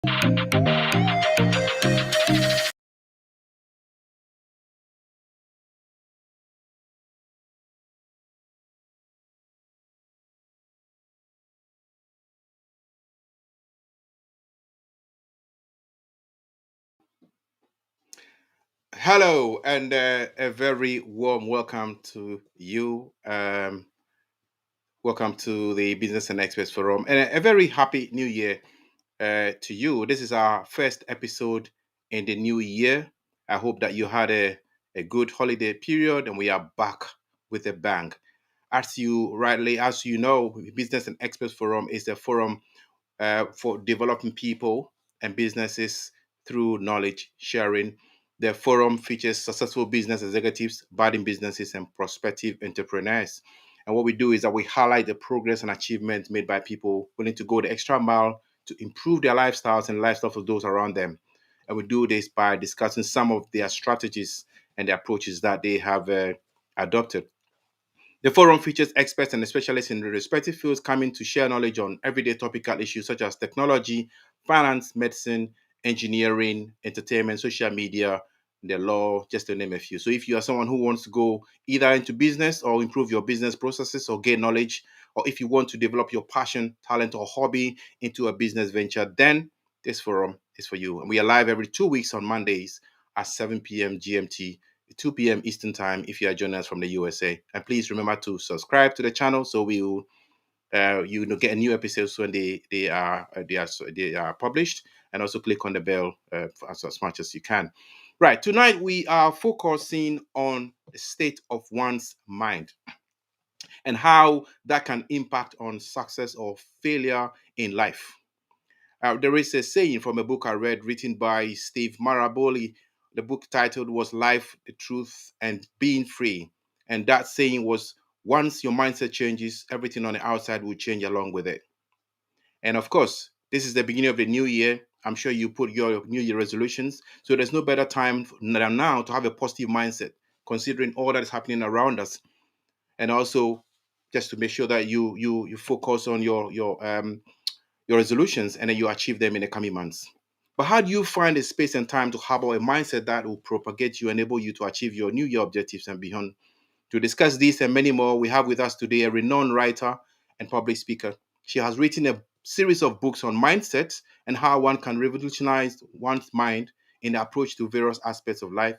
Hello, and a very warm welcome to you. Welcome to the Business and Experts Forum, and a very happy New Year to you. This is our first episode in the new year. I hope that you had a good holiday period, and we are back with a bang. As you know, Business and Experts Forum is a forum for developing people and businesses through knowledge sharing. The forum features successful business executives, budding businesses, and prospective entrepreneurs. And what we do is that we highlight the progress and achievements made by people willing to go the extra mile to improve their lifestyles and lifestyles of those around them. And we do this by discussing some of their strategies and the approaches that they have adopted. The forum features experts and specialists in the respective fields coming to share knowledge on everyday topical issues such as technology, finance, medicine, engineering, entertainment, social media, the law, just to name a few. So if you are someone who wants to go either into business or improve your business processes or gain knowledge, or if you want to develop your passion, talent, or hobby into a business venture, then this forum is for you. And we are live every 2 weeks on Mondays at 7 p.m. GMT, 2 p.m. Eastern Time if you are joining us from the USA. And please remember to subscribe to the channel so we will get new episodes when they are published, and also click on the bell as much as you can. Right, tonight we are focusing on the state of one's mind and how that can impact on success or failure in life. There is a saying from a book I read written by Steve Maraboli. The book titled was Life, the Truth, and Being Free. And that saying was, once your mindset changes, everything on the outside will change along with it. And of course, this is the beginning of the new year. I'm sure you put your New Year resolutions. So there's no better time than now to have a positive mindset, considering all that is happening around us. And also, just to make sure that you focus on your resolutions and then you achieve them in the coming months. But how do you find the space and time to harbor a mindset that will propagate you, enable you to achieve your New Year objectives and beyond? To discuss this and many more, we have with us today a renowned writer and public speaker. She has written a series of books on mindset and how one can revolutionize one's mind in the approach to various aspects of life.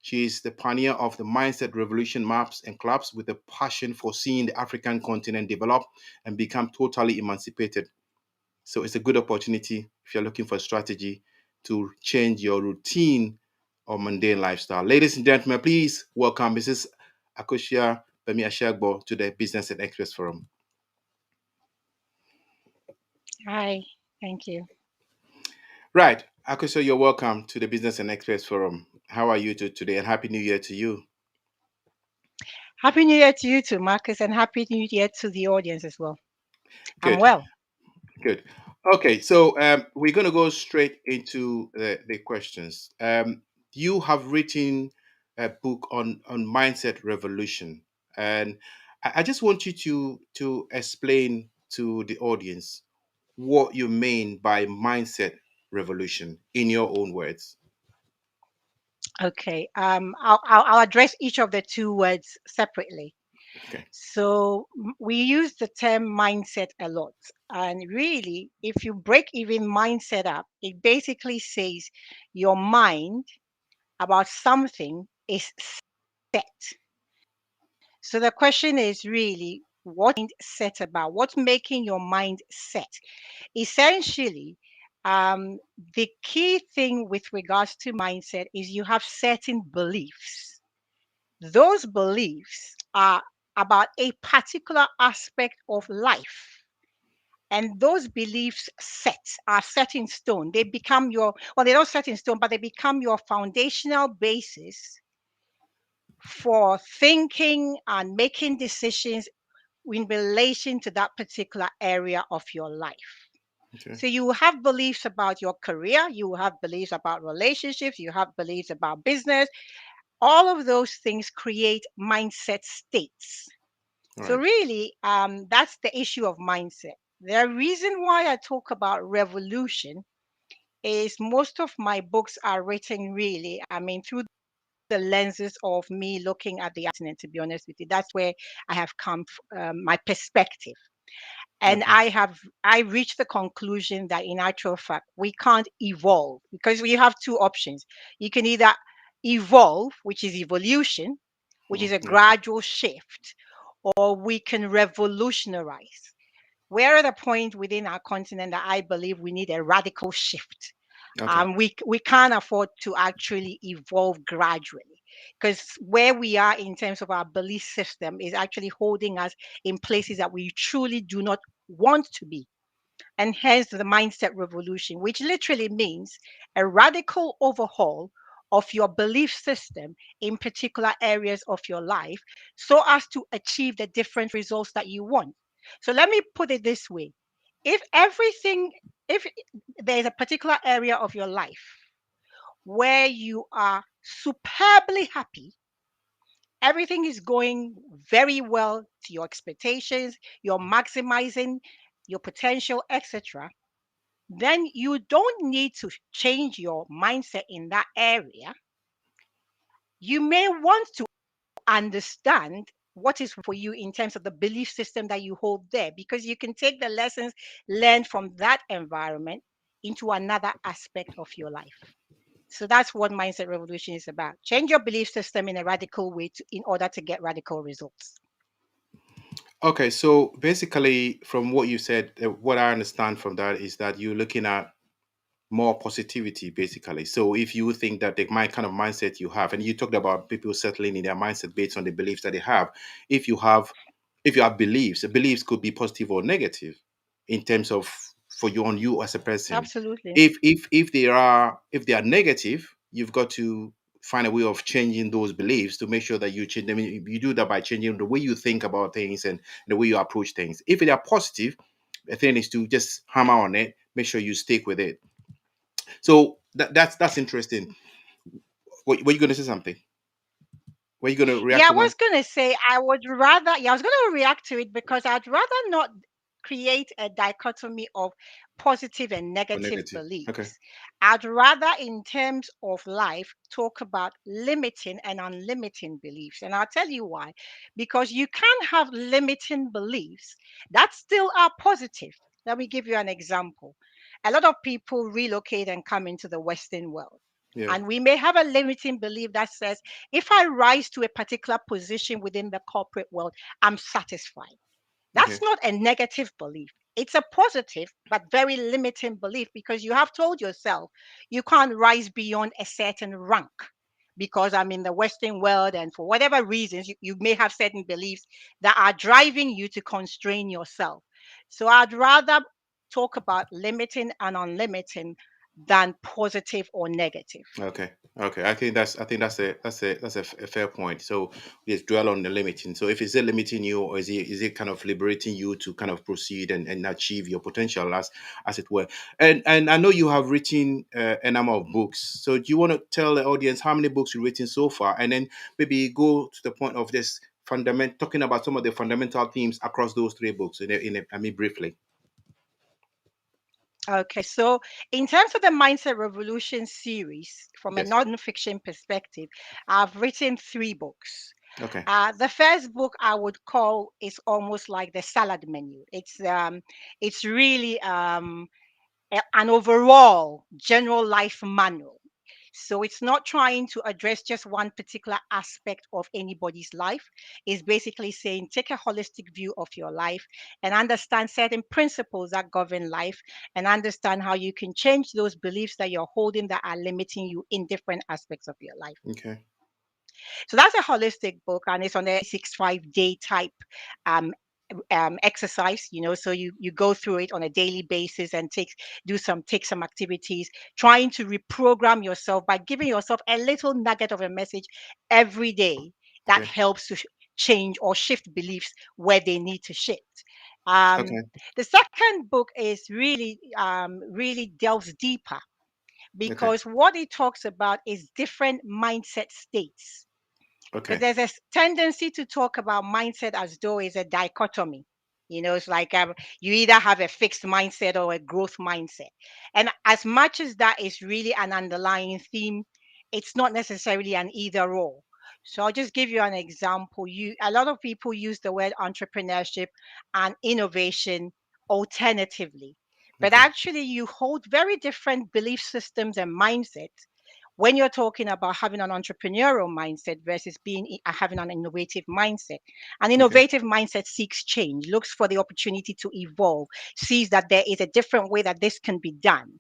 She is the pioneer of the Mindset Revolution maps and clubs with a passion for seeing the African continent develop and become totally emancipated. So it's a good opportunity if you're looking for a strategy to change your routine or mundane lifestyle. Ladies and gentlemen, please welcome Mrs. Akosia Bemi Ashagbo to the Business and Express Forum. Hi, thank you. Right. Akosia, you're welcome to the Business and Express Forum. How are you today? And Happy New Year to you. Happy New Year to you too, Marcus, and Happy New Year to the audience as well. I'm Good. well. Good. Okay, so we're going to go straight into the questions. You have written a book on mindset revolution, and I just want you to explain to the audience what you mean by mindset revolution in your own words. Okay. I'll address each of the two words separately. Okay. So we use the term mindset a lot, and really, if you break even mindset up, it basically says your mind about something is set. So the question is really what set about? What's making your mind set? Essentially, the key thing with regards to mindset is you have certain beliefs. Those beliefs are about a particular aspect of life. And those beliefs are set in stone. They become they're not set in stone, but they become your foundational basis for thinking and making decisions in relation to that particular area of your life. Okay. So you have beliefs about your career, you have beliefs about relationships, you have beliefs about business. All of those things create mindset states. So Right. really, that's the issue of mindset. The reason why I talk about revolution is most of my books are written really, I mean, through the lenses of me looking at the and to be honest with you, that's where I have come, my perspective. And Okay. I reached the conclusion that in actual fact, we can't evolve because we have two options. You can either evolve, which is evolution, which is a Yeah. gradual shift, or we can revolutionize. We're at a point within our continent that I believe we need a radical shift. Okay. We can't afford to actually evolve gradually because where we are in terms of our belief system is actually holding us in places that we truly do not want to be. And hence the mindset revolution, which literally means a radical overhaul of your belief system in particular areas of your life so as to achieve the different results that you want. So let me put it this way. If everything, if there's a particular area of your life where you are superbly happy, everything is going very well to your expectations, you're maximizing your potential, etc., then you don't need to change your mindset in that area. You may want to understand what is for you in terms of the belief system that you hold there, because you can take the lessons learned from that environment into another aspect of your life. So that's what Mindset Revolution is about. Change your belief system in a radical way in order to get radical results. Okay, so basically, from what you said, what I understand from that is that you're looking at more positivity, basically. So if you think that the kind of mindset you have, and you talked about people settling in their mindset based on the beliefs that they have, if you have, if you have beliefs, the beliefs could be positive or negative in terms of for you on you as a person. Absolutely. If they are negative, you've got to find a way of changing those beliefs to make sure that you change them. You do that by changing the way you think about things and the way you approach things. If they are positive, the thing is to just hammer on it, make sure you stick with it. So that's interesting. Were you going to say something? Were you going to react Yeah, I to my was going to say I would rather, yeah, I was going to react to it because I'd rather not create a dichotomy of positive and or negative negative? Okay. beliefs. I'd rather, in terms of life, talk about limiting and unlimiting beliefs. And I'll tell you why. Because you can have limiting beliefs that still are positive. Let me give you an example. A lot of people relocate and come into the Western world. Yeah. And we may have a limiting belief that says, if I rise to a particular position within the corporate world, I'm satisfied. That's Okay. not a negative belief. It's a positive, but very limiting belief because you have told yourself you can't rise beyond a certain rank because I'm in the Western world, and for whatever reasons, you may have certain beliefs that are driving you to constrain yourself. So I'd rather talk about limiting and unlimiting than positive or negative. Okay. Okay. I think that's a fair point. So just dwell on the limiting. So if it's limiting you, or is it kind of liberating you to kind of proceed and achieve your potential as it were. And I know you have written a number of books. So do you want to tell the audience how many books you've written so far, and then maybe go to the point of this fundament talking about some of the fundamental themes across those three books I mean briefly. Okay, so in terms of the Mindset Revolution series, from a Yes. non-fiction perspective, I've written three books. Okay. The first book I would call is almost like the salad menu. It's really an overall general life manual. So it's not trying to address just one particular aspect of anybody's life. It's basically saying take a holistic view of your life and understand certain principles that govern life and understand how you can change those beliefs that you're holding that are limiting you in different aspects of your life. Okay. So that's a holistic book, and it's on a 365-day type um, exercise. So you go through it on a daily basis and take some activities, trying to reprogram yourself by giving yourself a little nugget of a message every day that Okay. helps to change or shift beliefs where they need to shift. Um, Okay. the second book is really delves deeper Okay. because what it talks about is different mindset states, because Okay. there's a tendency to talk about mindset as though it's a dichotomy. It's like you either have a fixed mindset or a growth mindset. And as much as that is really an underlying theme, it's not necessarily an either or. So I'll just give you an example. A lot of people use the word entrepreneurship and innovation alternatively, but Okay. actually you hold very different belief systems and mindsets when you're talking about having an entrepreneurial mindset versus having an innovative mindset. An Okay. innovative mindset seeks change, looks for the opportunity to evolve, sees that there is a different way that this can be done.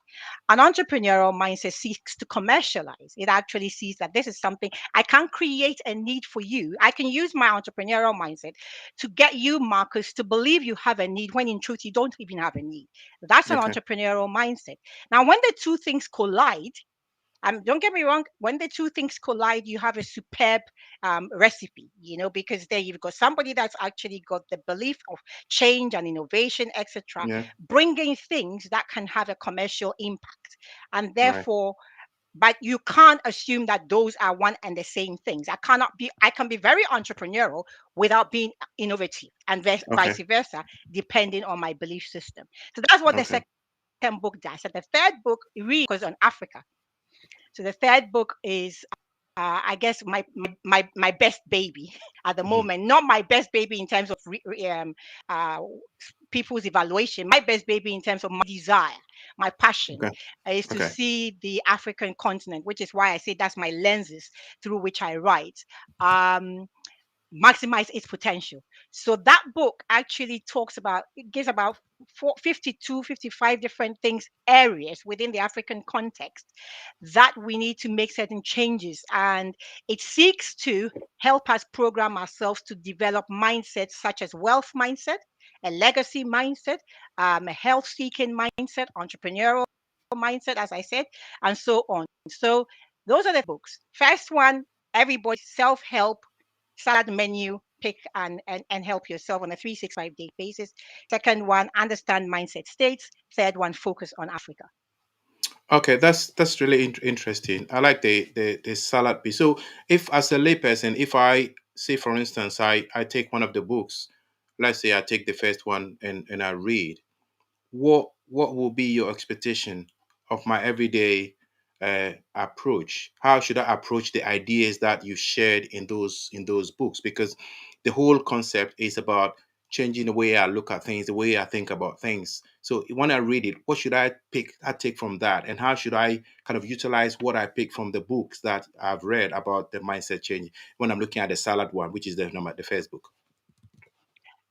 An entrepreneurial mindset seeks to commercialize. It actually sees that this is something I can create a need for you. I can use my entrepreneurial mindset to get you, Marcus, to believe you have a need when in truth you don't even have a need. That's an Okay. entrepreneurial mindset. Now, when the two things collide, don't get me wrong, when the two things collide, you have a superb recipe, because there you've got somebody that's actually got the belief of change and innovation, etc., Yeah. bringing things that can have a commercial impact. And Right. therefore, but you can't assume that those are one and the same things. I can be very entrepreneurial without being innovative, and Okay. vice versa, depending on my belief system. So that's what the Okay. second book does. And the third book really focuses on Africa. So the third book is, I guess, my best baby at the Mhm. moment. Not my best baby in terms of uh, people's evaluation. My best baby in terms of my desire, my passion, Okay. is to Okay. see the African continent, which is why I say that's my lenses through which I write. Um, Maximize its potential. So that book actually it gives about 52, 55 different things, areas within the African context that we need to make certain changes. And it seeks to help us program ourselves to develop mindsets such as wealth mindset, a legacy mindset, a health seeking mindset, entrepreneurial mindset, as I said, and so on. So those are the books. First one, everybody, self help salad menu, pick and help yourself on a 365-day basis. Second one, understand mindset states. Third one, focus on Africa. Okay, that's really interesting. I like the salad piece. So, if as a layperson, if I say, for instance, I take one of the books, let's say I take the first one and I read, what will be your expectation of my everyday approach? How should I approach the ideas that you shared in those books? Because the whole concept is about changing the way I look at things, the way I think about things. So when I read it, what should I take from that, and how should I kind of utilize what I pick from the books that I've read about the mindset change when I'm looking at the salad one, which is the first book?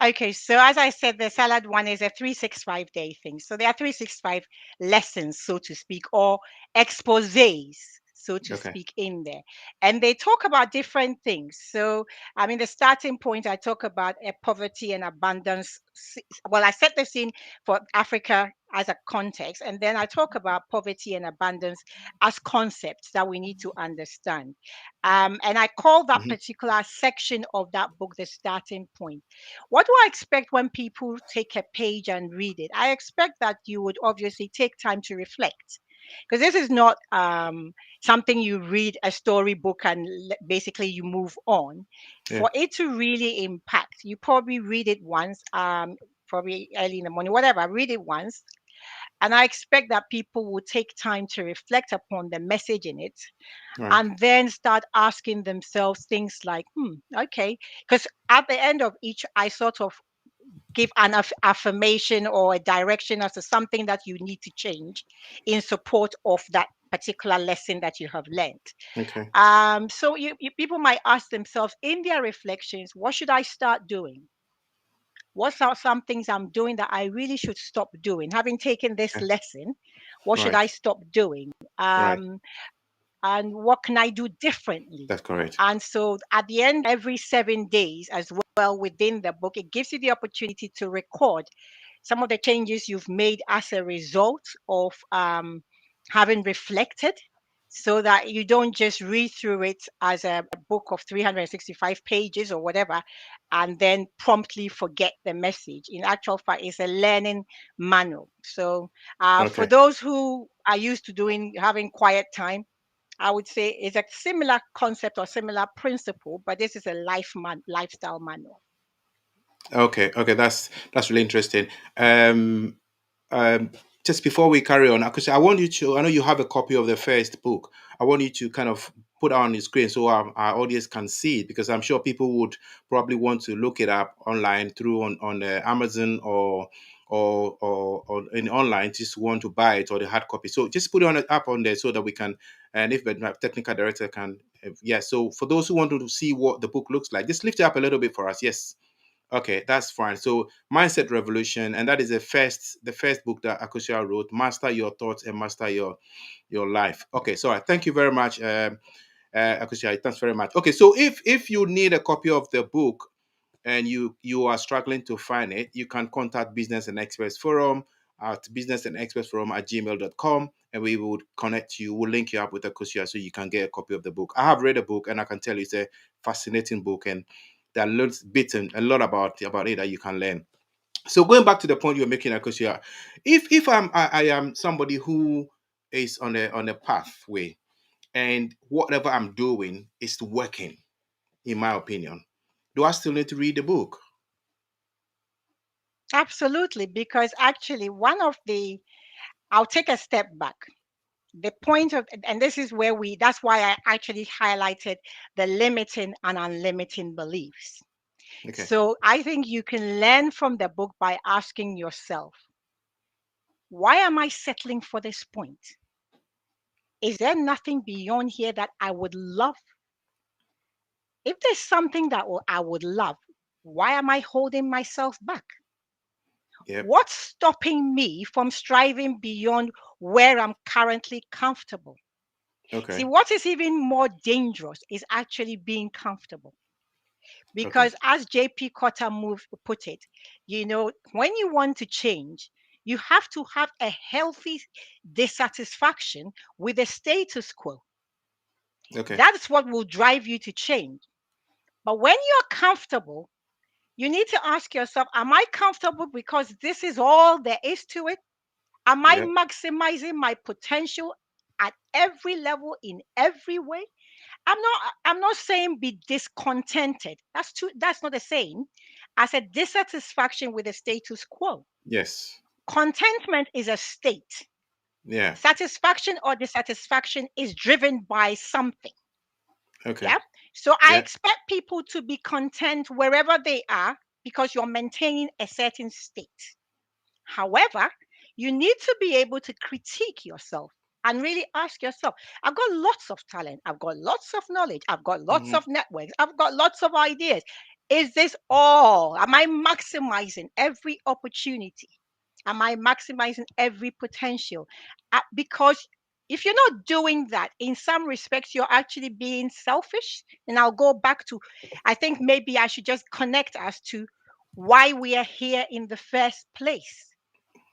Okay, so as I said, the salad one is a 365-day thing. So there are 365 lessons, so to speak, or exposés, so to Okay. speak, in there. And they talk about different things. So, I mean, the starting point, I talk about a poverty and abundance. Well, I set the scene for Africa as a context, and then I talk about poverty and abundance as concepts that we need to understand. And I call that Hmm. particular section of that book the starting point. What do I expect when people take a page and read it? I expect that you would obviously take time to reflect, because this is not something you read a storybook and basically you move on. Yeah. For it to really impact, you probably read it once, probably early in the morning, whatever, read it once. And I expect that people will take time to reflect upon the message in it Right. and then start asking themselves things like, okay. Because at the end of each, I sort of give an affirmation or a direction as to something that you need to change in support of that particular lesson that you have learned. Okay. So people might ask themselves in their reflections, what should I start doing? What are some things I'm doing that I really should stop doing? Having taken this Okay. lesson, what should I Right. stop doing? Right. And what can I do differently? That's correct. And so at the end, every 7 days as well within the book, it gives you the opportunity to record some of the changes you've made as a result of having reflected, so that you don't just read through it as a book of 365 pages or whatever and then promptly forget the message. In actual fact, it's a learning manual. So for Okay. those who are used to having quiet time, I would say it's a similar concept or similar principle, but this is a lifestyle manual. Okay, okay, that's really interesting. Um, um, just before we carry on, because I want you to, I know you have a copy of the first book. I want you to kind of put it on the screen so our audience can see it, because I'm sure people would probably want to look it up online through on Amazon or in online, just want to buy it or the hard copy. So just put it on up on there so that we can, and if my technical director can, yeah. So for those who want to see what the book looks like, just lift it up a little bit for us. Yes. Okay, that's fine. So Mindset Revolution, and that is the first book that Akosia wrote, Master Your Thoughts and Master Your Life. Okay, so thank you very much, Akosia. Thanks very much. Okay, so if you need a copy of the book and you are struggling to find it, you can contact Business and Experts Forum at businessandexpertsforum@gmail.com, and we would connect you. We'll link you up with Akosia so you can get a copy of the book. I have read a book, and I can tell you it's a fascinating book, and there are loads bitten a lot about it that you can learn. So going back to the point you're making, Akosia, if I am somebody who is on a pathway, and whatever I'm doing is working, in my opinion, do I still need to read the book? Absolutely, because actually, I'll take a step back. The point of, and this is where that's why I actually highlighted the limiting and unlimiting beliefs. Okay. So I think you can learn from the book by asking yourself, why am I settling for this point? Is there nothing beyond here that I would love? If there's something that I would love, why am I holding myself back? Yep. What's stopping me from striving beyond where I'm currently comfortable? See, Okay. what is even more dangerous is actually being comfortable. Okay. Because as JP Cotter put it, when you want to change, you have to have a healthy dissatisfaction with the status quo. Okay. That's what will drive you to change. But when you're comfortable, you need to ask yourself, am I comfortable because this is all there is to it? Am I Yep. maximizing my potential at every level in every way? I'm not saying be discontented. That's not the same as a dissatisfaction with the status quo. Yes. Contentment is a state. Yeah. Satisfaction or dissatisfaction is driven by something. Okay. Yeah. So I Yeah. expect people to be content wherever they are because you're maintaining a certain state. However, you need to be able to critique yourself and really ask yourself, I've got lots of talent, I've got lots of knowledge, I've got lots Hmm. of networks, I've got lots of ideas. Is this all? Am I maximizing every opportunity? Am I maximizing every potential? Because if you're not doing that, in some respects, you're actually being selfish. And I'll go back to, I think maybe I should just connect us to why we are here in the first place.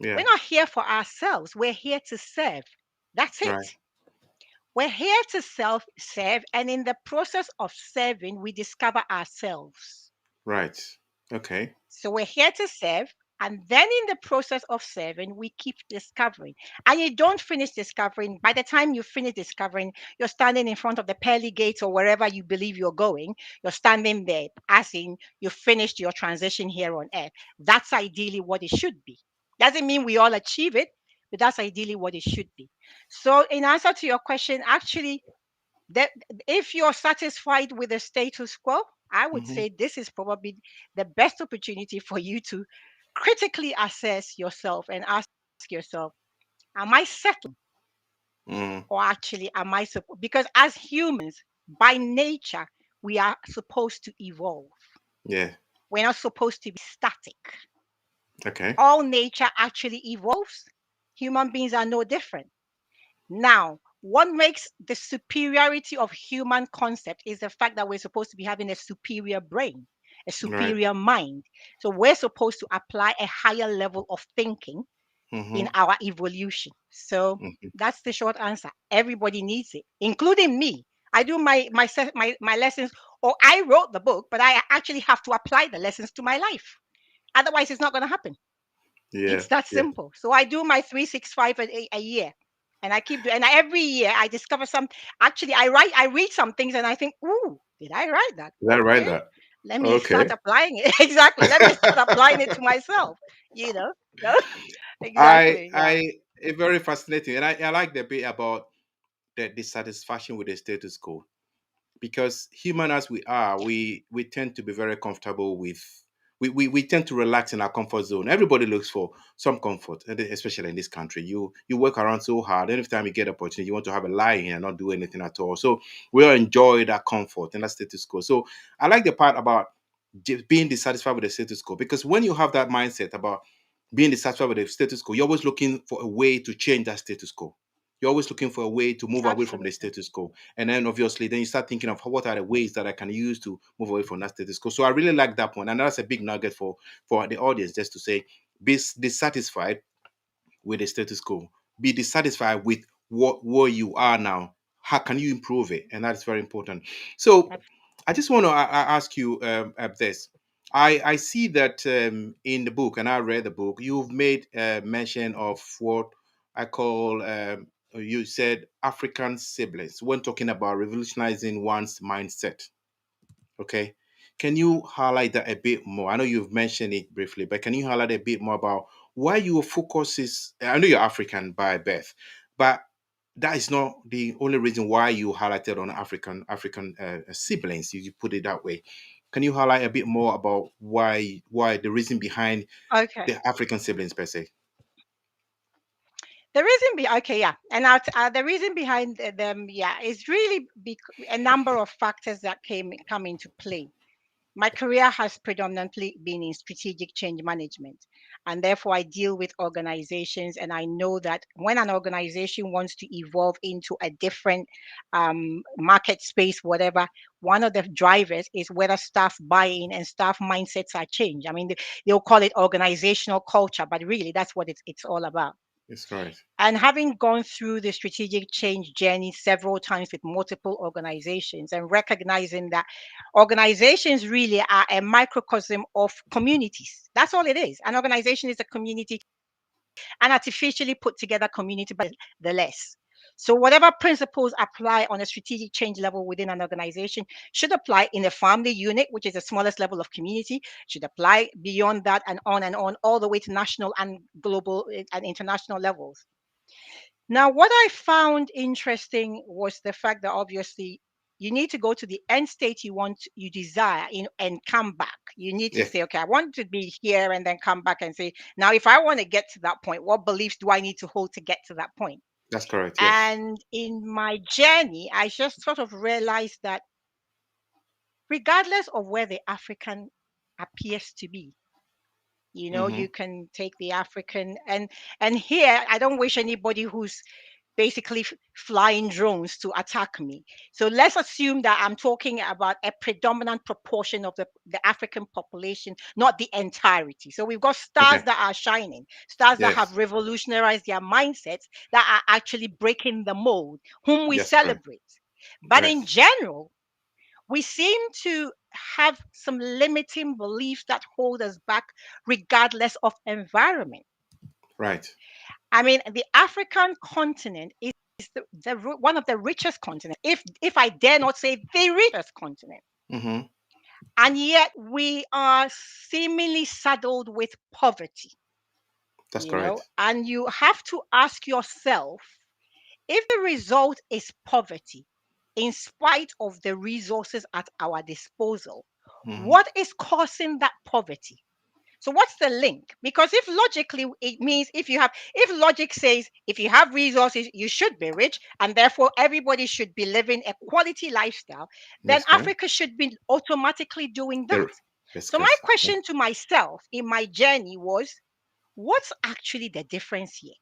We're Yeah. not here for ourselves. We're here to serve. That's Right. it. We're here to serve, and in the process of serving, we discover ourselves. Right. Okay. So we're here to serve, and then in the process of serving, we keep discovering. And you don't finish discovering. By the time you finish discovering, you're standing in front of the pearly gates or wherever you believe you're going. You're standing there, as in you finished your transition here on earth. That's ideally what it should be. Doesn't mean we all achieve it, but that's ideally what it should be. So, in answer to your question, actually, that if you're satisfied with the status quo, I would Hmm. say this is probably the best opportunity for you to critically assess yourself and ask yourself, am I settling, Hmm. or actually am I supposed, because as humans by nature we are supposed to evolve. Yeah. We're not supposed to be static. Okay. All nature actually evolves. Human beings are no different. Now, what makes the superiority of human concept is the fact that we're supposed to be having a superior brain, a Right. superior mind. So we're supposed to apply a higher level of thinking in Hmm. our evolution. So Hmm. that's the short answer. Everybody needs it, including me. I do my lessons, or I wrote the book, but I actually have to apply the lessons to my life. Otherwise, it's not going to happen. Yeah. It's that Yeah. simple. So I do my 365 a year. And I keep doing, and every year I discover some. Actually, I read some things, and I think, "Ooh, did I write that? Did I write Okay, that? Let me start Okay. applying it. Exactly. Let me start applying it to myself. You know. No? I Exactly. Yeah. I it's very fascinating, and I like the bit about the dissatisfaction with the status quo, because human as we are, we tend to be very comfortable with. We tend to relax in our comfort zone. Everybody looks for some comfort, and especially in this country. You work around so hard. Every time you get opportunity, you want to have a lie in and not do anything at all. So we all enjoy that comfort and that status quo. So I like the part about just being dissatisfied with the status quo, because when you have that mindset about being dissatisfied with the status quo, you're always looking for a way to change that status quo. You're always looking for a way to move away from the Absolutely. status quo. And then obviously then you start thinking of what are the ways that I can use to move away from that status quo. So I really like that point. And that's a big nugget for the audience, just to say, be dissatisfied with the status quo. Be dissatisfied with what where you are now. How can you improve it? And that's very important. So Ab- I just want to ask you this. I see that in the book, and I read the book, you've made mention of what I call, you said, African siblings when talking about revolutionizing one's mindset. Okay. Can you highlight that a bit more? I know you've mentioned it briefly, but can you highlight a bit more about why your focus is? I know you're African by birth, but that is not the only reason why you highlighted on African siblings. You put it that way. Can you highlight a bit more about why the reason behind Okay. the African siblings per se? The reason okay, yeah, and the reason behind them, yeah, is really a number of factors that come into play. My career has predominantly been in strategic change management, and therefore I deal with organizations. And I know that when an organization wants to evolve into a different market space, whatever, one of the drivers is whether staff buy-in and staff mindsets are changed. I mean, they'll call it organizational culture, but really that's what it's all about. That's correct. And having gone through the strategic change journey several times with multiple organizations and recognizing that organizations really are a microcosm of communities. That's all it is. An organization is a community, an artificially put together community, but the less. So, whatever principles apply on a strategic change level within an organization should apply in a family unit, which is the smallest level of community, should apply beyond that and on, all the way to national and global and international levels. Now, what I found interesting was the fact that obviously you need to go to the end state you desire and come back. You need to Yeah, say, okay, I want to be here and then come back and say, now, if I want to get to that point, what beliefs do I need to hold to get to that point? that's correct. Yes. And in my journey, I just sort of realized that regardless of where the African appears to be, Mm-hmm. you can take the African and here I don't wish anybody who's basically flying drones to attack me. So let's assume that I'm talking about a predominant proportion of the African population, not the entirety. So we've got stars Okay. that are shining, stars that have Yes. revolutionized their mindsets, that are actually breaking the mold, whom we Yes. Correct. celebrate. But Right. in general, we seem to have some limiting beliefs that hold us back regardless of environment. Right. I mean, the African continent is one of the richest continents, if I dare not say the richest continent. Mm-hmm. And yet we are seemingly saddled with poverty, That's correct. and you have to ask yourself, if the result is poverty, in spite of the resources at our disposal, Mm-hmm. what is causing that poverty? So what's the link? Because if logically it means if logic says if you have resources, you should be rich, and therefore everybody should be living a quality lifestyle, then That's correct. Africa should be automatically doing that. There. Yes. So my Yes. question to myself in my journey was, what's actually the difference here?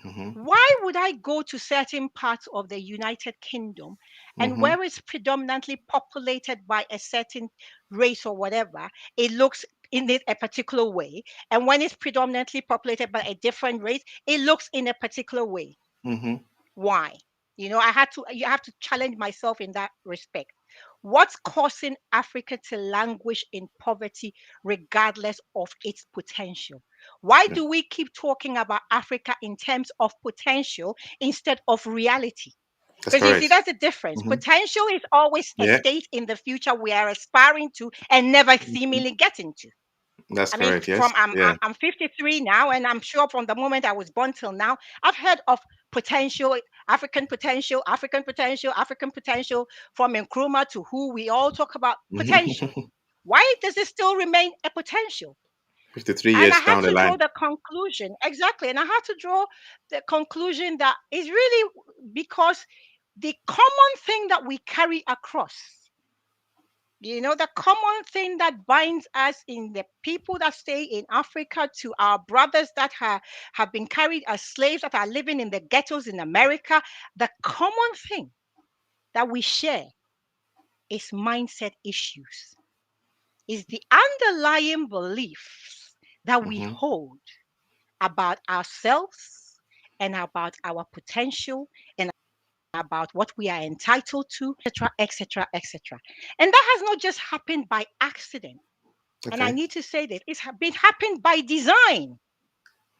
Mm-hmm. Why would I go to certain parts of the United Kingdom and Mm-hmm. where it's predominantly populated by a certain race or whatever, it looks in a particular way. And when it's predominantly populated by a different race, it looks in a particular way. Mm-hmm. Why? You have to challenge myself in that respect. What's causing Africa to languish in poverty regardless of its potential? Why Yeah. do we keep talking about Africa in terms of potential instead of reality? That's Because you see, correct. that's the difference. Hmm. Potential is always a Yeah. state in the future we are aspiring to and never Mhm. seemingly getting to. That's I mean, correct. Yes. from I'm, Yeah. I'm I'm 53 now, and I'm sure from the moment I was born till now, I've heard of potential, African potential, African potential, African potential, from Nkrumah to who we all talk about potential. Mhm. Why does it still remain a potential? 53 And I years had down the to draw line. the conclusion exactly, and I had to draw the conclusion that is really because the common thing that we carry across, the common thing that binds us in the people that stay in Africa to our brothers that have been carried as slaves that are living in the ghettos in America, the common thing that we share is mindset issues, is the underlying beliefs that we Hmm. hold about ourselves and about our potential and about what we are entitled to, etc., etc., etc. And that has not just happened by accident. And I Okay. need to say this, it's been happened by design.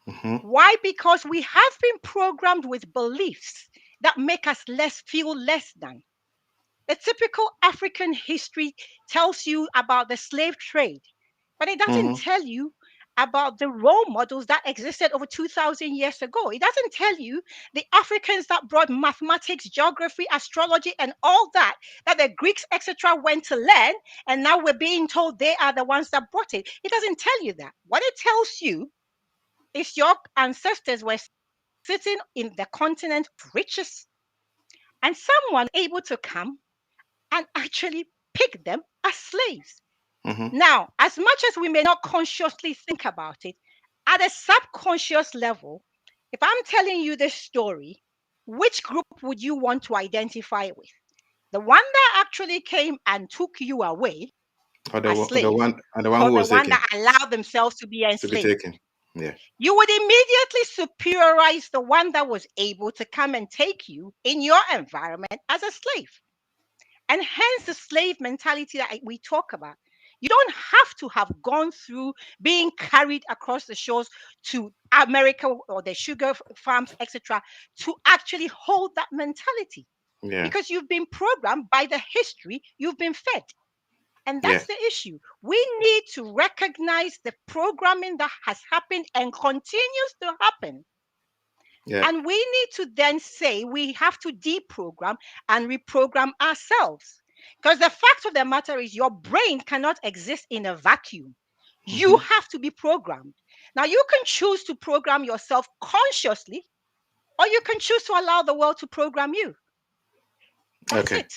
Hmm. Why? Because we have been programmed with beliefs that make us feel less than. The typical African history tells you about the slave trade, but it doesn't Hmm. tell you about the role models that existed over 2,000 years ago. It doesn't tell you the Africans that brought mathematics, geography, astrology, and all that the Greeks, etc., went to learn, and now we're being told they are the ones that brought it. It doesn't tell you that. What it tells you is your ancestors were sitting in the continent of riches, and someone able to come and actually pick them as slaves. Hmm. Now, as much as we may not consciously think about it, at a subconscious level, if I'm telling you this story, which group would you want to identify with? The one that actually came and took you away as slave, The one or who the was one taken that allowed themselves to be to be enslaved? taken. Yeah. You would immediately superiorize the one that was able to come and take you in your environment as a slave. And hence the slave mentality that we talk about. You don't have to have gone through being carried across the shores to America or the sugar farms, etc., to actually hold that mentality Yeah. because you've been programmed by the history you've been fed. And Yeah. that's the issue. We need to recognize the programming that has happened and continues to happen. Yeah. And we need to then say we have to deprogram and reprogram ourselves. Because the fact of the matter is, your brain cannot exist in a vacuum. You Hmm. have to be programmed. Now, you can choose to program yourself consciously, or you can choose to allow the world to program you. That's Okay. it.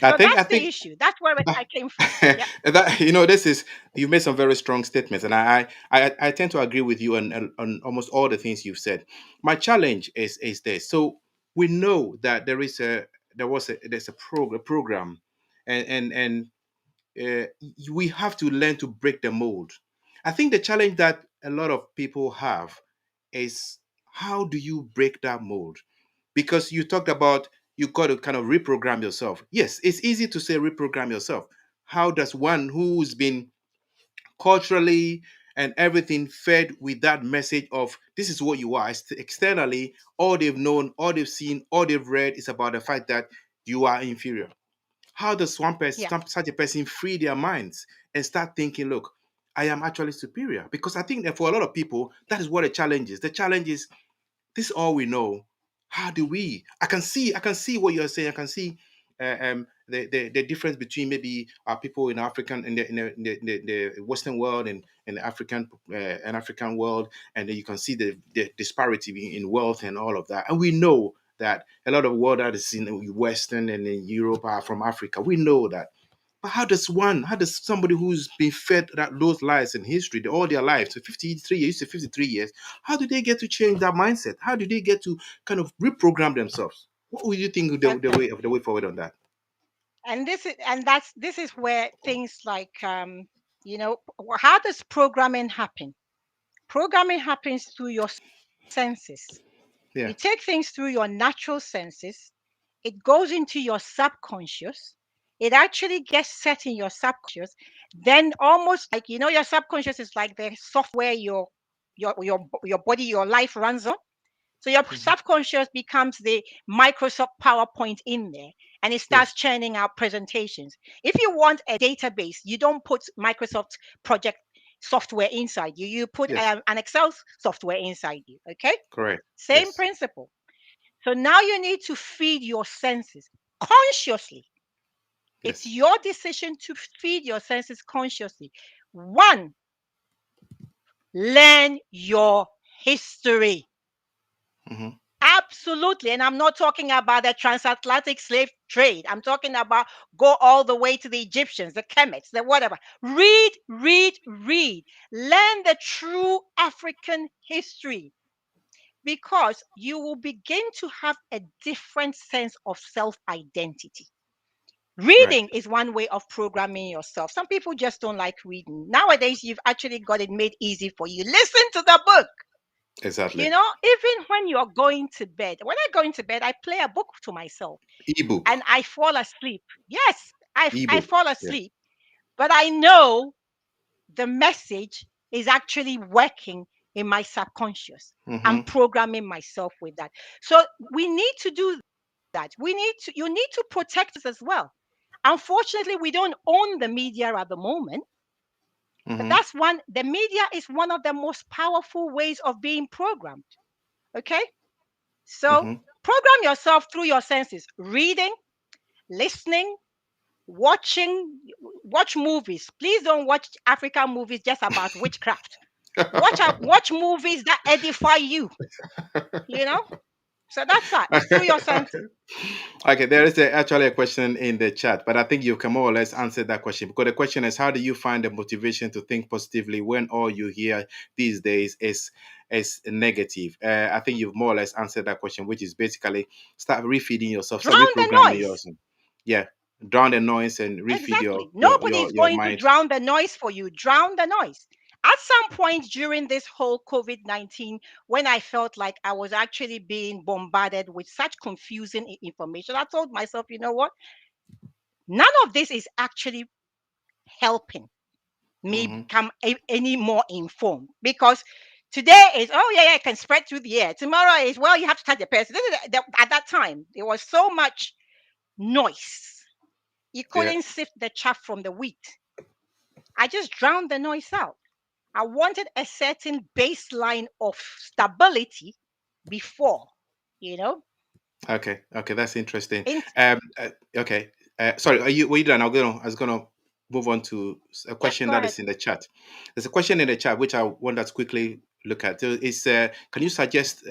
I So think. I that's the think. issue. That's where I came from. Yeah. That this is you made some very strong statements, and I tend to agree with you on almost all the things you've said. My challenge is this. So we know that there's a program, and we have to learn to break the mold. I think the challenge that a lot of people have is, how do you break that mold? Because you talked about, you got to kind of reprogram yourself. Yes, it's easy to say reprogram yourself. How does one who's been culturally and everything fed with that message of this is what you are externally, all they've known, all they've seen, all they've read is about the fact that you are inferior? How does one Yeah. person, such a person, free their minds and start thinking, look, I am actually superior? Because I think that for a lot of people, that is what the challenge is. The challenge is, this is all we know. How do we? I can see what you're saying. I can see the difference between maybe people in African in the Western world and the African world, and then you can see the disparity in wealth and all of that. And we know that a lot of world that is in Western and in Europe are from Africa. We know that. But how does somebody who's been fed those lies in history all their lives, so 53 years to 53 years, how do they get to change that mindset? How do they get to kind of reprogram themselves? What would you think And the way forward on that? this is where things like how does programming happen? Programming happens through your senses. Yeah. You take things through your natural senses, it goes into your subconscious, it actually gets set in your subconscious, then almost like your subconscious is like the software your body, your life runs on. So your Mhm. subconscious becomes the Microsoft PowerPoint in there, and it starts Yes. churning out presentations. If you want a database, you don't put Microsoft project software inside you. You put Yes. an Excel software inside you. Okay? Correct. Same Yes. principle. So now you need to feed your senses consciously. It's Yes. your decision to feed your senses consciously. One, learn your history. Hmm. Absolutely. And I'm not talking about the transatlantic slave trade. I'm talking about go all the way to the Egyptians, the Kemets, the whatever. Read, read, read. Learn the true African history because you will begin to have a different sense of self identity. Right. Reading is one way of programming yourself. Some people just don't like reading. Nowadays, you've actually got it made easy for you. Listen to the book. Exactly. Even when you're going to bed, when I go into bed, I play a book to myself Ebook. and I fall asleep. Yes, I Ebook. fall Yeah. asleep, but I know the message is actually working in my subconscious. I'm Hmm. programming myself with that. So we need to do that. You need to protect us as well. Unfortunately, we don't own the media at the moment, but Hmm. the media is one of the most powerful ways of being programmed. Okay? So Hmm. program yourself through your senses, reading, listening, watching, watch movies. Please don't watch African movies just about witchcraft. Watch movies that edify you, you know? So that's that. It's through your senses. Okay, there is actually a question in the chat, but I think you can more or less answer that question because the question is, how do you find the motivation to think positively when all you hear these days is negative? I think you've more or less answered that question, which is basically start refeeding yourself, start Drown the reprogramming noise. yourself. Yeah, drown the noise and refeed Exactly. your Nobody is your going to mind. drown the noise for you. Drown the noise. At some point during this whole COVID 19, when I felt like I was actually being bombarded with such confusing information, I told myself, you know what? None of this is actually helping me Hmm. become any more informed because today is, oh, yeah, yeah, it can spread through the air. Tomorrow is, well, you have to touch the person. At that time, there was so much noise. You Yeah. couldn't sift the chaff from the wheat. I just drowned the noise out. I wanted a certain baseline of stability before, you know. Okay, okay, that's interesting. In, Okay, sorry, were you done? I was gonna move on to a yeah, question go that ahead. is in the chat. There's a question in the chat which I want us to quickly look at. So it's can you suggest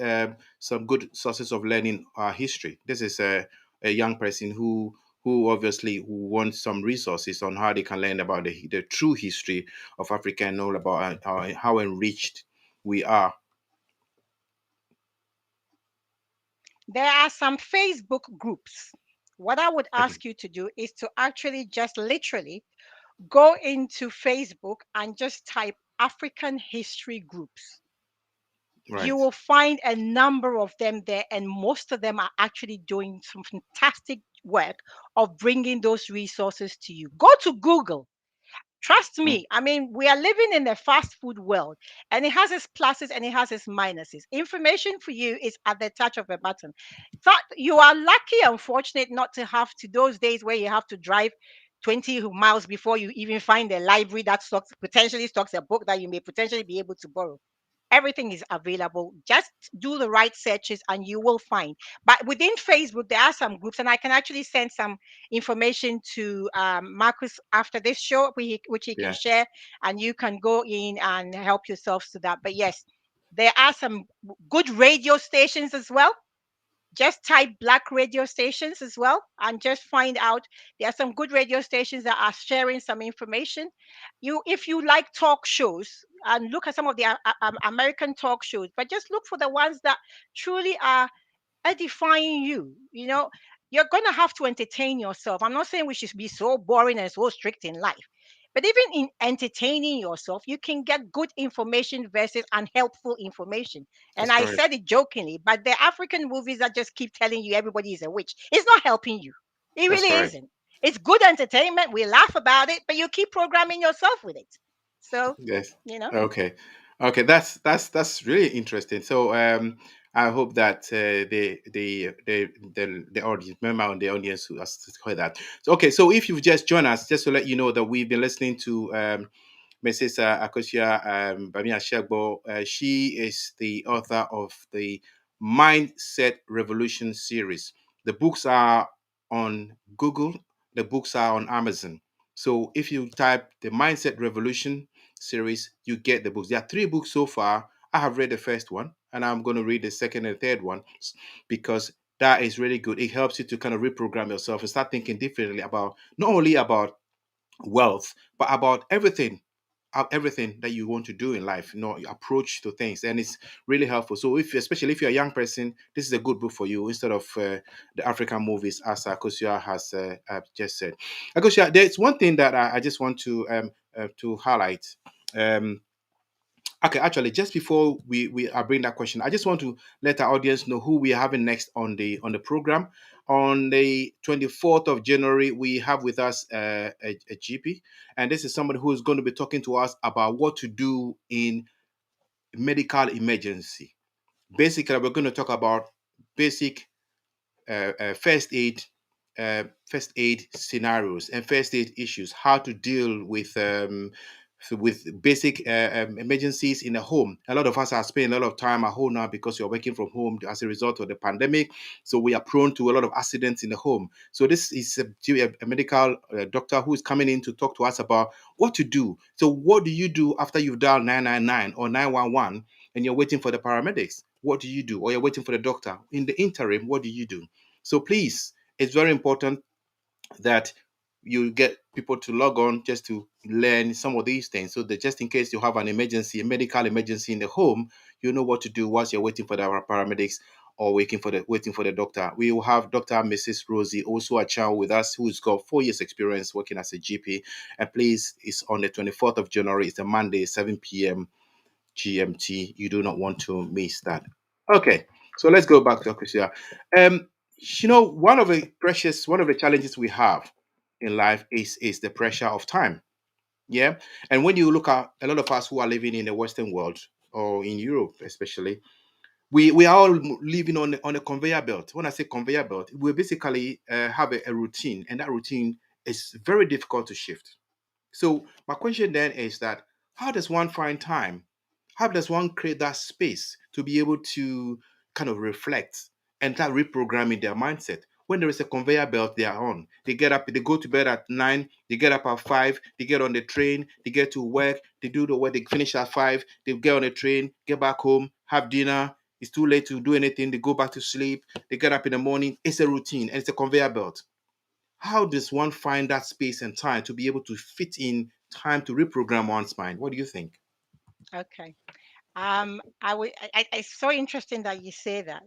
some good sources of learning history? This is a young person who obviously who wants some resources on how they can learn about the true history of Africa and all about how enriched we are. There are some Facebook groups. What I would Okay, ask you to do is to actually just literally go into Facebook and just type African history groups. You right. will find a number of them there, and most of them are actually doing some fantastic work of bringing those resources to you. Go to Google. Trust Mm, me, I mean, we are living in a fast food world and it has its pluses and it has its minuses. Information for you is at the touch of a button. So you are lucky and fortunate not to have to those days where you have to drive 20 miles before you even find a library that potentially stocks a book that you may potentially be able to borrow. Everything is available. Just do the right searches and you will find. But within Facebook, there are some groups, and I can actually send some information to Marcus after this show, which he can yeah. share, and you can go in and help yourselves to that. But yes, there are some good radio stations as well. Just type black radio stations as well and just find out there are some good radio stations that are sharing some information. If you like talk shows, and look at some of the American talk shows, but just look for the ones that truly are edifying you. You're going to have to entertain yourself. I'm not saying we should be so boring and so strict in life, but even in entertaining yourself, you can get good information versus unhelpful information. And That's I correct. said it jokingly, but the African movies that just keep telling you everybody is a witch, it's not helping you. It That's really correct. isn't. It's good entertainment. We laugh about it, but you keep programming yourself with it. So, Yes. you know, Okay. Okay. That's really interesting. So I hope that the audience member on the audience who has heard that. So, okay, so if you've just joined us, just to let you know that we've been listening to Mrs. Akosia Bamia Shegbo. She is the author of the Mindset Revolution series. The books are on Google. The books are on Amazon. So if you type the Mindset Revolution series, you get the books. There are three books so far. I have read the first one, and I'm going to read the second and third one because that is really good. It helps you to kind of reprogram yourself and start thinking differently about not only about wealth, but about everything that you want to do in life, your approach to things, and it's really helpful. So if especially if you're a young person, this is a good book for you instead of the African movies, as Akosia has just said. Akosia, there's one thing that I just want to highlight. um Okay, actually, just before we bring that question, I just want to let our audience know who we are having next on the program. On the 24th of January, we have with us a GP, and this is somebody who is going to be talking to us about what to do in medical emergency. Basically, we're going to talk about basic first aid scenarios and first aid issues, how to deal with basic emergencies in the home. A lot of us are spending a lot of time at home now because you're working from home as a result of the pandemic. So we are prone to a lot of accidents in the home. So this is a medical doctor who is coming in to talk to us about what to do. So what do you do after you've dialed 999 or 911 and you're waiting for the paramedics? What do you do? Or you're waiting for the doctor. In the interim, what do you do? So please, it's very important that you get people to log on just to learn some of these things so that just in case you have an emergency, a medical emergency in the home, you know what to do whilst you're waiting for the paramedics or waiting for the doctor. We will have Dr. and Mrs. Rosie also a child with us who's got 4 years experience working as a GP. And please, it's on the 24th of January. It's a Monday, 7 p.m. GMT. You do not want to miss that. Okay, so let's go back to Akusia. Um, one of the challenges we have in life is the pressure of time. Yeah, and when you look at a lot of us who are living in the Western world or in Europe, especially, we are all living on a conveyor belt. When I say conveyor belt, we basically have a routine, and that routine is very difficult to shift. So my question then is that how does one find time? How does one create that space to be able to kind of reflect and start reprogramming their mindset? When there is a conveyor belt they are on, they get up, they go to bed at 9, they get up at 5, they get on the train, they get to work, they do the work, they finish at 5, they get on the train, get back home, have dinner. It's too late to do anything. They go back to sleep. They get up in the morning. It's a routine and it's a conveyor belt. How does one find that space and time to be able to fit in time to reprogram one's mind? What do you think? Okay. It's so interesting that you say that.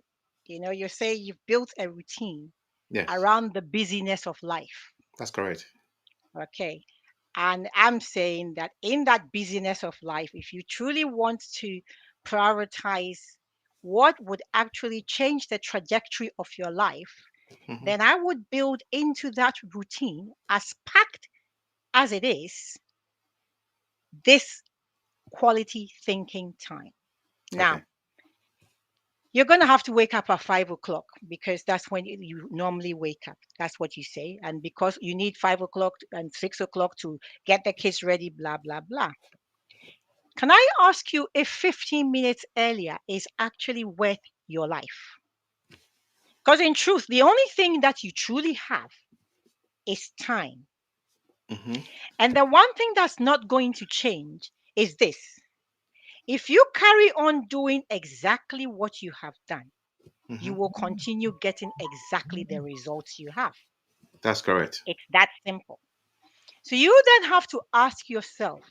You say you've built a routine Yes, around the busyness of life. that's correct. Okay. And I'm saying that in that busyness of life, if you truly want to prioritize what would actually change the trajectory of your life, Hmm. then I would build into that routine, as packed as it is, this quality thinking time. Okay. Now, you're going to have to wake up at 5 o'clock because that's when you normally wake up. That's what you say. And because you need 5 o'clock and 6 o'clock to get the kids ready, blah, blah, blah. Can I ask you if 15 minutes earlier is actually worth your life? Because in truth, the only thing that you truly have is time. Hmm. And the one thing that's not going to change is this: if you carry on doing exactly what you have done, you will Hmm. continue getting exactly the results you have. That's correct. It's that simple. So you then have to ask yourself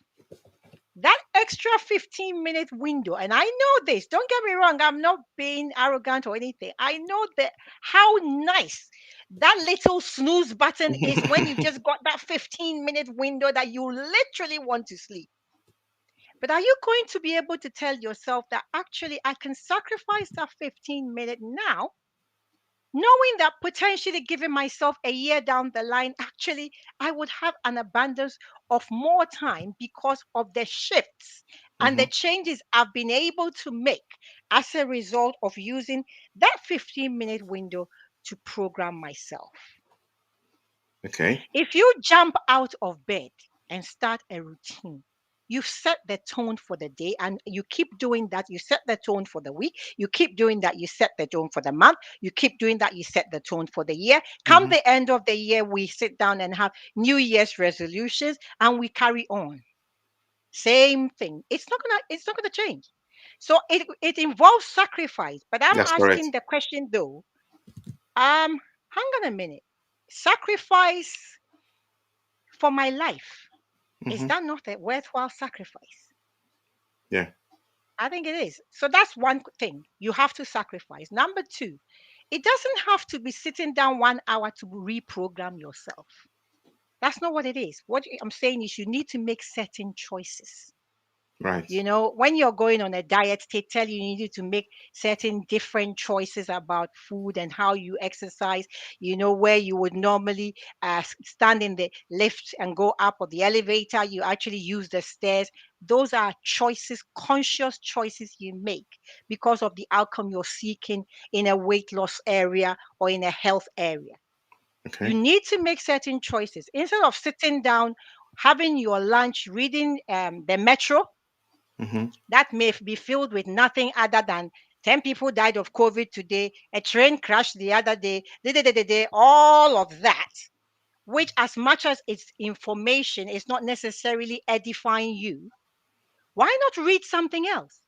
that extra 15-minute window, and I know this, don't get me wrong, I'm not being arrogant or anything. I know that how nice that little snooze button is when you just got that 15-minute window that you literally want to sleep. But are you going to be able to tell yourself that actually I can sacrifice that 15-minute now, knowing that potentially giving myself a year down the line, actually, I would have an abundance of more time because of the shifts and Hmm. the changes I've been able to make. as a result of using that 15-minute window to program myself. Okay. If you jump out of bed and start a routine, you've set the tone for the day, and you keep doing that, you set the tone for the week. You keep doing that, you set the tone for the month. You keep doing that, you set the tone for the year. Come Mm-hmm. the end of the year, we sit down and have New Year's resolutions, and we carry on. Same thing. It's not gonna change. So it involves sacrifice. But I'm That's asking correct. the question though, hang on a minute. Sacrifice for my life. Is Mm-hmm. that not a worthwhile sacrifice? Yeah. I think it is. So that's one thing you have to sacrifice. Number two, it doesn't have to be sitting down 1 hour to reprogram yourself. That's not what it is. What I'm saying is you need to make certain choices. Right. When you're going on a diet, they tell you you need to make certain different choices about food and how you exercise. Where you would normally stand in the lift and go up, or the elevator, you actually use the stairs. Those are choices, conscious choices you make because of the outcome you're seeking in a weight loss area or in a health area. You Okay. need to make certain choices instead of sitting down, having your lunch, reading the Metro Mm-hmm. that may be filled with nothing other than 10 people died of COVID today, a train crashed the other day, all of that, which, as much as it's information, is not necessarily edifying you. Why not read something else?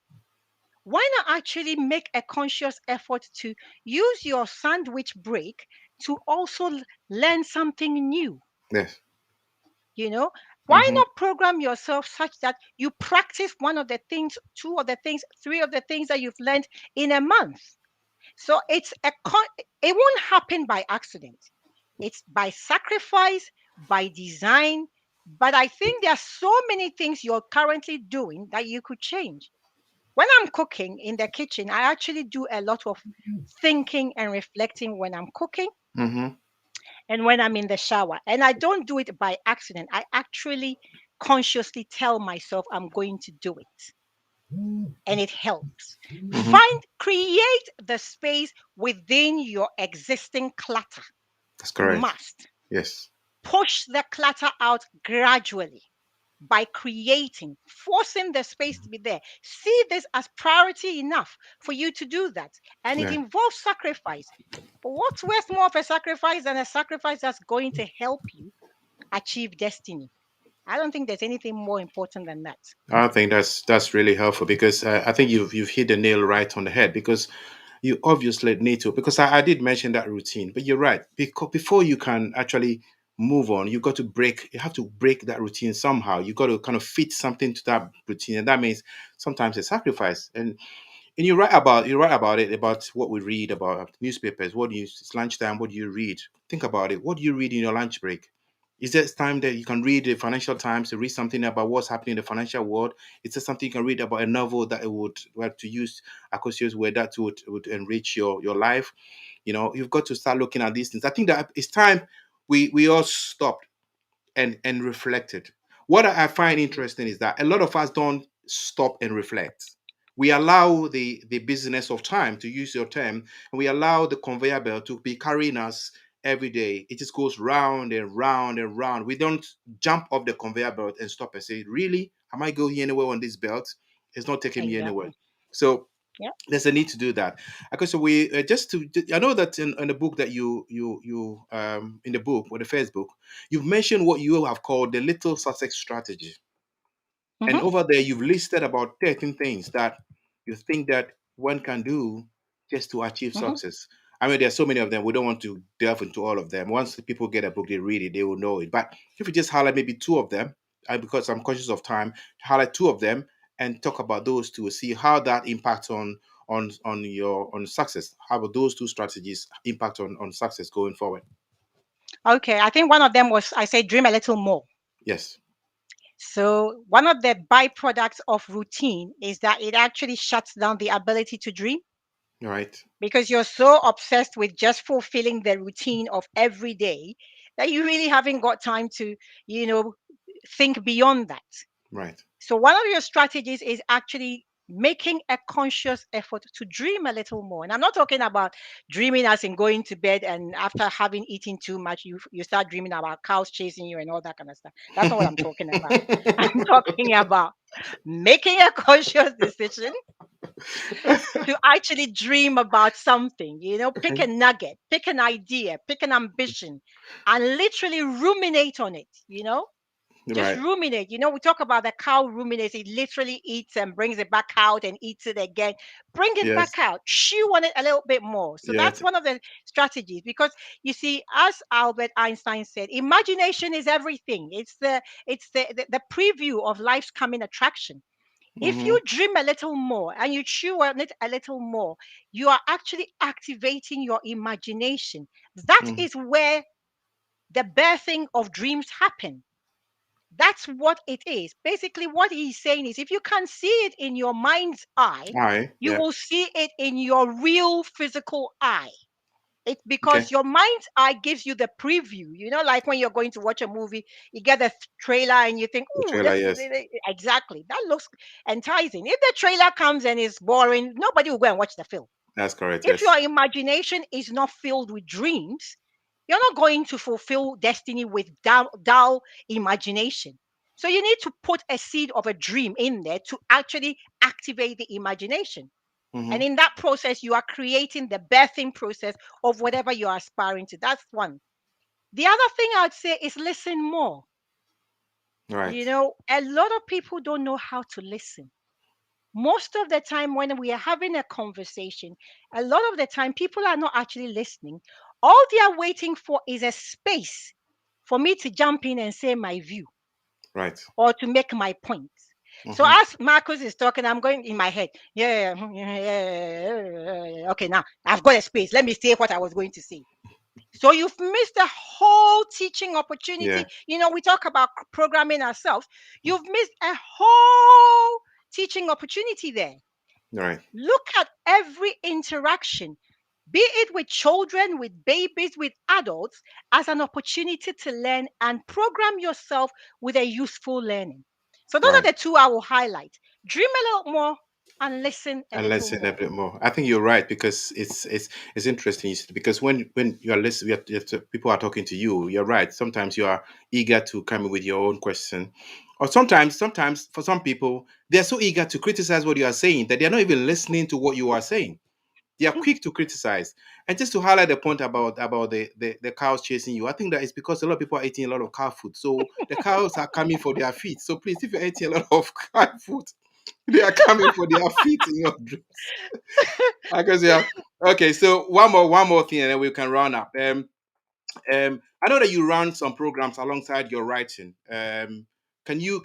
Why not actually make a conscious effort to use your sandwich break to also learn something new? Yes. You know, why Mm-hmm. not program yourself such that you practice one of the things, two of the things, three of the things that you've learned in a month? So it won't happen by accident. It's by sacrifice, by design. But I think there are so many things you're currently doing that you could change. When I'm cooking in the kitchen, I actually do a lot of thinking and reflecting when I'm cooking Mm-hmm. and when I'm in the shower. And I don't do it by accident. I actually consciously tell myself I'm going to do it. And it helps. Mm-hmm. Create the space within your existing clutter. That's You correct. must Yes. push the clutter out gradually by forcing the space to be there. See this as priority enough for you to do that. And it Yeah. involves sacrifice. But what's worth more of a sacrifice than a sacrifice that's going to help you achieve destiny? I don't think there's anything more important than that. I think that's really helpful because I think you've hit the nail right on the head because you obviously need to because I did mention that routine, but you're right because before you can actually move on, you have to break that routine somehow. You got to kind of fit something to that routine, and that means sometimes a sacrifice. And you write about it about what we read about newspapers. What do you It's lunchtime? What do you read? Think about it. What do you read in your lunch break? Is there time that you can read the Financial Times to read something about what's happening in the financial world? Is there something you can read about a novel that it would well to use Akosio's word that would enrich your life? You've got to start looking at these things. I think that it's time we all stopped and reflected. What I find interesting is that a lot of us don't stop and reflect. We allow the business of time, to use your term, and we allow the conveyor belt to be carrying us every day. It just goes round and round and round. We don't jump off the conveyor belt and stop and say, "Really? Am I going anywhere on this belt? It's not taking me anywhere." Exactly. So Yeah. there's a need to do that. Okay, so we I know that in the book that you in the book or the first book, you've mentioned what you have called the little success strategy. And Hmm. over there, you've listed about 13 things that you think that one can do just to achieve Hmm. success. I mean, there's so many of them. We don't want to delve into all of them. Once the people get a book, they read it, they will know it. But if you just highlight maybe two of them, because I'm conscious of time, highlight two of them and talk about those two, see how that impacts on success. How about those two strategies impact on success going forward? Okay. I think one of them was I say dream a little more. Yes. So one of the byproducts of routine is that it actually shuts down the ability to dream All right. because you're so obsessed with just fulfilling the routine of every day that you really haven't got time to, you know, think beyond that. Right. So one of your strategies is actually making a conscious effort to dream a little more. And I'm not talking about dreaming as in going to bed and after having eaten too much, you start dreaming about cows chasing you and all that kind of stuff. That's not what I'm talking about. I'm talking about making a conscious decision to actually dream about something, pick a nugget, pick an idea, pick an ambition, and literally ruminate on it. Just Right. ruminate. We talk about the cow ruminates. It literally eats and brings it back out and eats it again. Bring it Yes. back out. Chew on it a little bit more. So Yes. that's one of the strategies. Because you see, as Albert Einstein said, imagination is everything. It's the preview of life's coming attraction. If Mm-hmm. you dream a little more and you chew on it a little more, you are actually activating your imagination. That Mm-hmm. is where the birthing of dreams happen. That's what it is. Basically, what he's saying is if you can see it in your mind's eye, All right. you Yeah. will see it in your real physical eye. It's Okay. because your mind's eye gives you the preview. Like when you're going to watch a movie, you get the trailer and you think, The "Oh, trailer. Yes. exactly. That looks enticing." If the trailer comes and is boring, nobody will go and watch the film. That's correct. If your Yes. imagination is not filled with dreams, you're not going to fulfill destiny with dull imagination. So you need to put a seed of a dream in there to actually activate the imagination. Mm-hmm. And in that process, you are creating the birthing process of whatever you're aspiring to. That's one. The other thing I'd say is listen more. Right. A lot of people don't know how to listen. Most of the time, when we are having a conversation, a lot of the time, people are not actually listening. All they are waiting for is a space for me to jump in and say my view Right. or to make my point. So Mm-hmm. as Marcus is talking, I'm going in my head. Yeah, yeah, yeah. Okay, now I've got a space. Let me say what I was going to say. So you've missed a whole teaching Yeah. opportunity. We talk about programming ourselves. You've missed a whole teaching opportunity there. Right. Look at every interaction, be it with children, with babies, with adults, as an opportunity to learn and program yourself with a useful learning. So, those are Right. the two I will highlight. Dream a little more and listen a And little listen a more. bit more. I think you're right because it's interesting. Because when you are listening, people are talking to you. You're right. Sometimes you are eager to come in with your own question, or sometimes for some people they are so eager to criticize what you are saying that they are not even listening to what you are saying. They are quick to criticize. And just to highlight the point about the cows chasing you, I think that it's because a lot of people are eating a lot of cow food. So the cows are coming for their feet. So please, if you're eating a lot of cow food, they are coming for their feet in your dreams. I guess yeah. Okay, so one more thing, and then we can round up. I know that you run some programs alongside your writing. Can you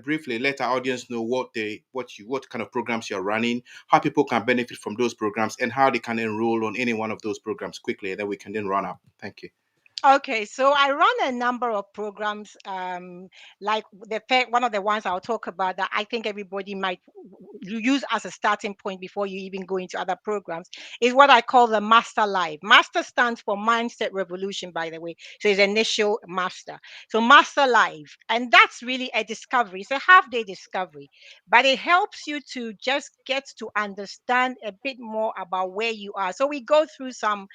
briefly let our audience know what kind of programs you're running, how people can benefit from those programs, and how they can enroll on any one of those programs quickly, and then we can then run up. Thank you. Okay, so I run a number of programs, like one of the ones I'll talk about that I think everybody might use as a starting point before you even go into other programs is what I call the Master Live. Master stands for Mindset Revolution, by the way. So it's initial master. So Master Live, and that's really a discovery. It's a half-day discovery, but it helps you to just get to understand a bit more about where you are. So we go through some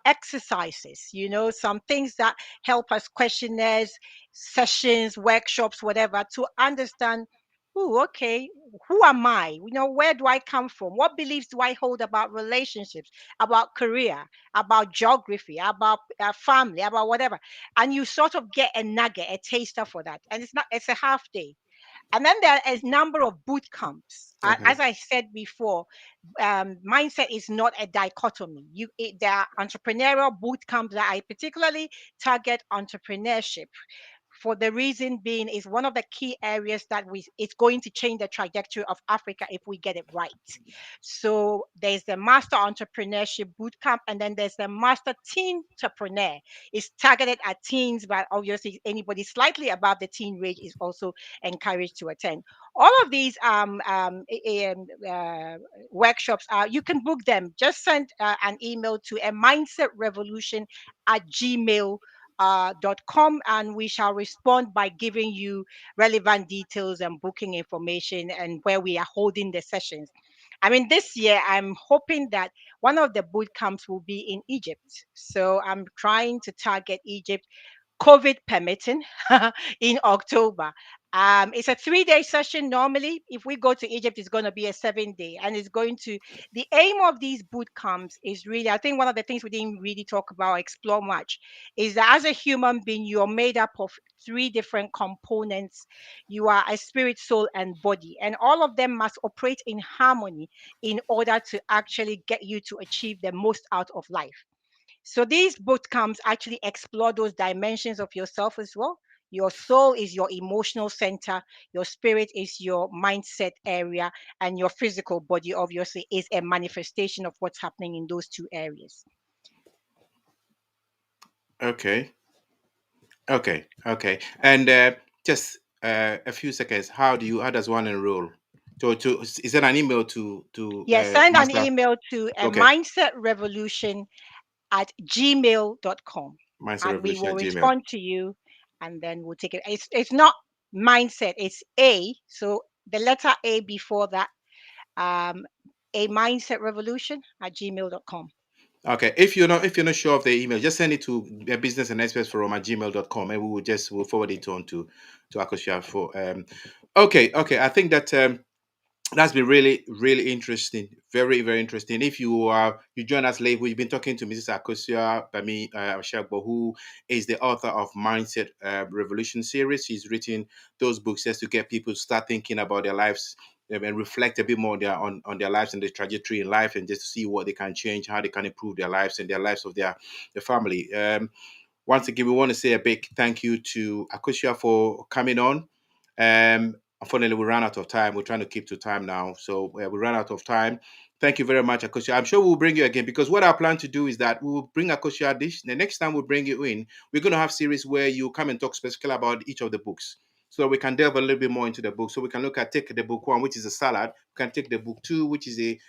exercises, some things that help us, questionnaires, sessions, workshops, whatever, to understand, oh, okay, who am I? Where do I come from? What beliefs do I hold about relationships, about career, about geography, about family, about whatever? And you sort of get a nugget, a taster for that. And it's a half day. And then there are a number of boot camps. Okay. As I said before, mindset is not a dichotomy. There are entrepreneurial boot camps that I particularly target entrepreneurship, for the reason being is one of the key areas that it's going to change the trajectory of Africa if we get it right. So there's the Master Entrepreneurship Bootcamp, and then there's the Master Teen Entrepreneur. It's targeted at teens, but obviously anybody slightly above the teen range is also encouraged to attend. All of these workshops you can book them. Just send an email to a mindset revolution at gmail.com, gmail.com, and we shall respond by giving you relevant details and booking information and where we are holding the sessions. I mean, this year I'm hoping that one of the boot camps will be in Egypt. So I'm trying to target Egypt, COVID permitting, in October. It's a 3 day session. Normally, if we go to Egypt, it's going to be a 7 day, and it's going to. The aim of these boot camps is really, I think, one of the things we didn't really talk about, explore much, is that as a human being, you're made up of three different components. You are a spirit, soul, and body, and all of them must operate in harmony in order to actually get you to achieve the most out of life. So these boot camps actually explore those dimensions of yourself as well. Your soul is your emotional center, your spirit is your mindset area, and your physical body obviously is a manifestation of what's happening in those two areas. Okay. Okay. And just a few seconds. How does one enroll? To is there an email to Yes, send an master? email to a Okay. mindset revolution at gmail.com, Mindset and we Revolution will at Gmail. respond to you, and then we'll take it. It's not mindset, it's A. So the letter A before that, um, a mindset revolution at gmail.com. Okay. If you're not sure of the email, just send it to business and experts forum at gmail.com, and we'll forward it on to Akosia for okay. I think that that's been really, really interesting. Very, very interesting. If you join us late, we've been talking to Mrs. Akosia Bami Shagbo, who is the author of Mindset Revolution series. She's written those books just to get people to start thinking about their lives, and reflect a bit more on their lives and their trajectory in life, and just to see what they can change, how they can improve their lives and their lives of their family. Once again, we want to say a big thank you to Akosia for coming on. Unfortunately, we ran out of time. We're trying to keep to time now, so we ran out of time. Thank you very much, Akosia. I'm sure we'll bring you again, because what I plan to do is that we will bring Akosia this. The next time we bring you in, we're going to have series where you come and talk specifically about each of the books, so we can delve a little bit more into the book. So we can take the book one, which is a salad. We can take the book two, which is the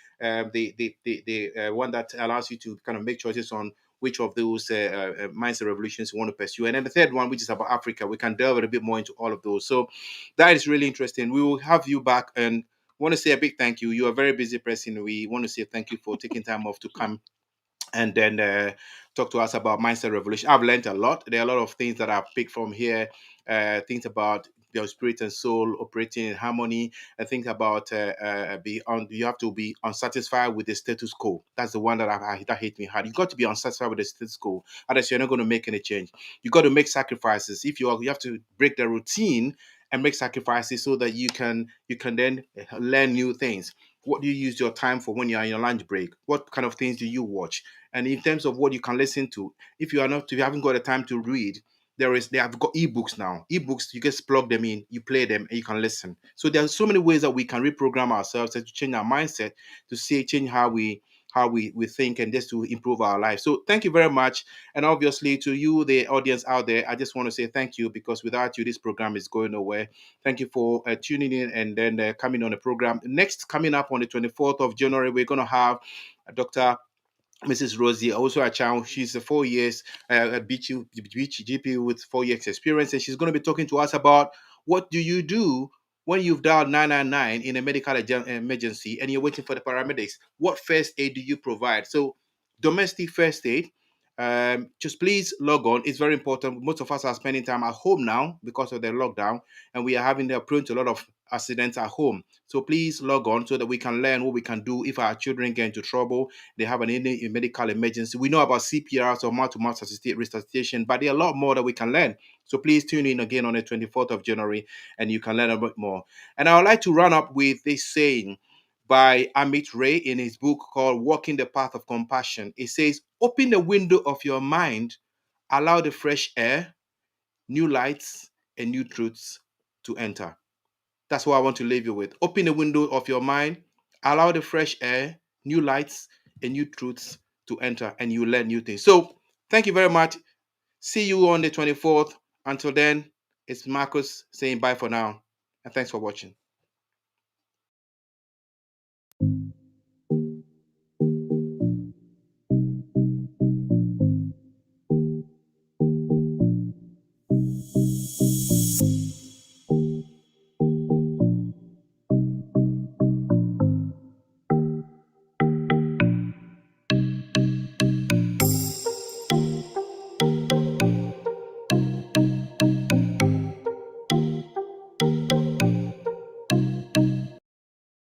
one that allows you to kind of make choices on which of those mindset revolutions you want to pursue. And then the third one, which is about Africa, we can delve a little bit more into all of those. So that is really interesting. We will have you back, and want to say a big thank you. You are a very busy person. We want to say thank you for taking time off to come and then talk to us about mindset revolution. I've learned a lot. There are a lot of things that I've picked from here. Things about your spirit and soul operating in harmony. I think about you have to be unsatisfied with the status quo. That's the one that hit me hard. You got to be unsatisfied with the status quo, otherwise you're not going to make any change. You got to make sacrifices. You have to break the routine and make sacrifices so that you can then learn new things. What do you use your time for when you're on your lunch break? What kind of things do you watch? And in terms of what you can listen to, if you haven't got the time to read, they have got ebooks now. Ebooks, you just plug them in, you play them, and you can listen. So there are so many ways that we can reprogram ourselves and to change our mindset, to see change how we think, and just to improve our life. So thank you very much. And obviously to you, the audience out there, I just want to say thank you, because without you, this program is going nowhere. Thank you for tuning in and then coming on the program. Next, coming up on the 24th of January, we're going to have Dr. Mrs. Rosie, also a child. She's a 4 years beach GP with 4 years experience, and she's going to be talking to us about what do you do when you've dialed 999 in a medical emergency and you're waiting for the paramedics. What first aid do you provide? So, domestic first aid. Just please log on. It's very important. Most of us are spending time at home now because of the lockdown, and we are having prone to a lot of accidents at home. So please log on so that we can learn what we can do if our children get into trouble, they have any medical emergency. We know about CPR, so mouth-to-mouth resuscitation, but there are a lot more that we can learn. So please tune in again on the 24th of January, and you can learn a bit more. And I would like to run up with this saying by Amit Ray in his book called Walking the Path of Compassion. It says, open the window of your mind, allow the fresh air, new lights, and new truths to enter. That's what I want to leave you with. Open the window of your mind, allow the fresh air, new lights, and new truths to enter, and you learn new things. So, thank you very much. See you on the 24th. Until then, it's Marcus saying bye for now, and thanks for watching.